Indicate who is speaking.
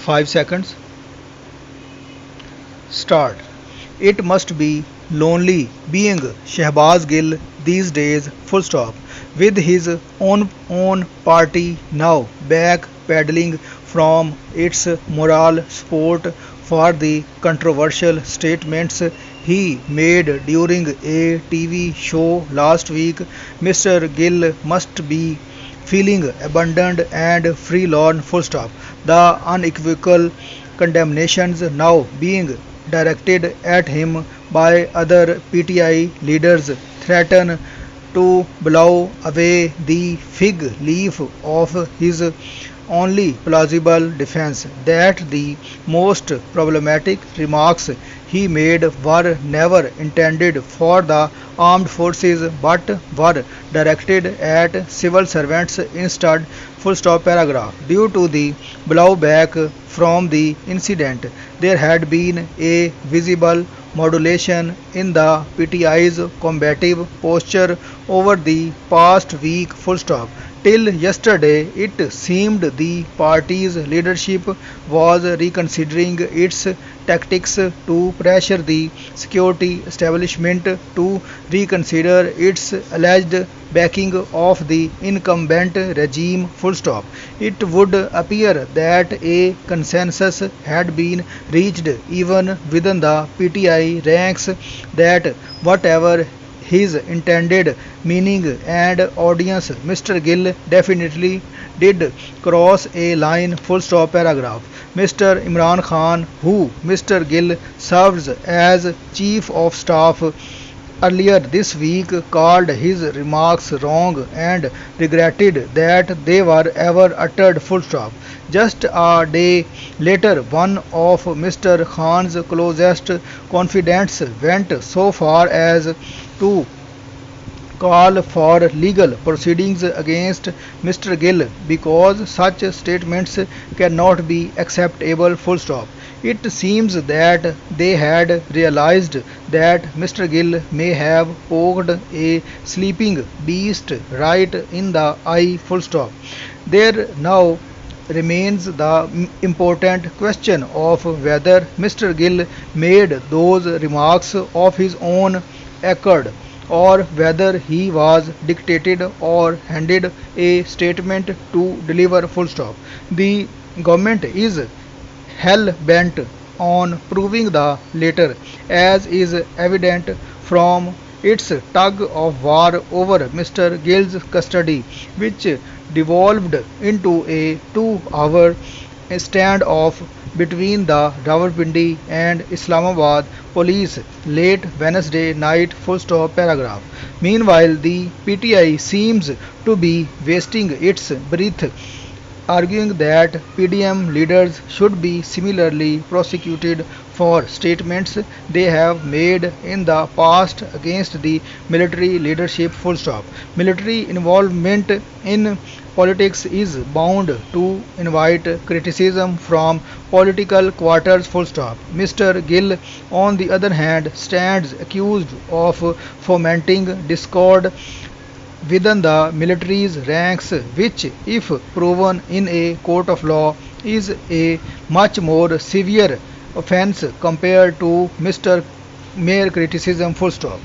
Speaker 1: 5 seconds. Start. It must be lonely being Shehbaz Gill these days, full stop. With his own party now back pedaling from its moral support for the controversial statements he made during a TV show last week, Mr. Gill must be feeling abandoned and forlorn, full stop. The unequivocal condemnations now being directed at him by other PTI leaders threaten to blow away the fig leaf of his only plausible defense that the most problematic remarks he made were never intended for the armed forces but were directed at civil servants instead. Full stop paragraph. Due to the blowback from the incident, there had been a visible modulation in the PTI's combative posture over the past week. Full stop. Till yesterday, it seemed the party's leadership was reconsidering its tactics to pressure the security establishment to reconsider its alleged backing of the incumbent regime. Full stop. It would appear that a consensus had been reached even within the PTI ranks that whatever his intended meaning and audience, Mr. Gill definitely did cross a line. Full stop paragraph. Mr. Imran Khan, who Mr. Gill serves as Chief of Staff, earlier this week called his remarks wrong and regretted that they were ever uttered. Full stop. Just a day later, one of Mr. Khan's closest confidants went so far as to call for legal proceedings against Mr. Gill because such statements cannot be acceptable. Full stop. It seems that they had realized that Mr. Gill may have poked a sleeping beast right in the eye. Full stop. There now remains the important question of whether Mr. Gill made those remarks of his own accord or whether he was dictated or handed a statement to deliver. Full stop. The government is hell bent on proving the latter, as is evident from its tug of war over Mr. Gill's custody, which devolved into a 2 hour standoff between the Rawalpindi and Islamabad police late Wednesday night. Full stop paragraph. Meanwhile, the PTI seems to be wasting its breath arguing that PDM leaders should be similarly prosecuted for statements they have made in the past against the military leadership. Full stop. Military involvement in politics is bound to invite criticism from political quarters. Full stop. Mr. Gill, on the other hand, stands accused of fomenting discord within the military's ranks, which, if proven in a court of law, is a much more severe offense compared to Mr. mere criticism. Full stop.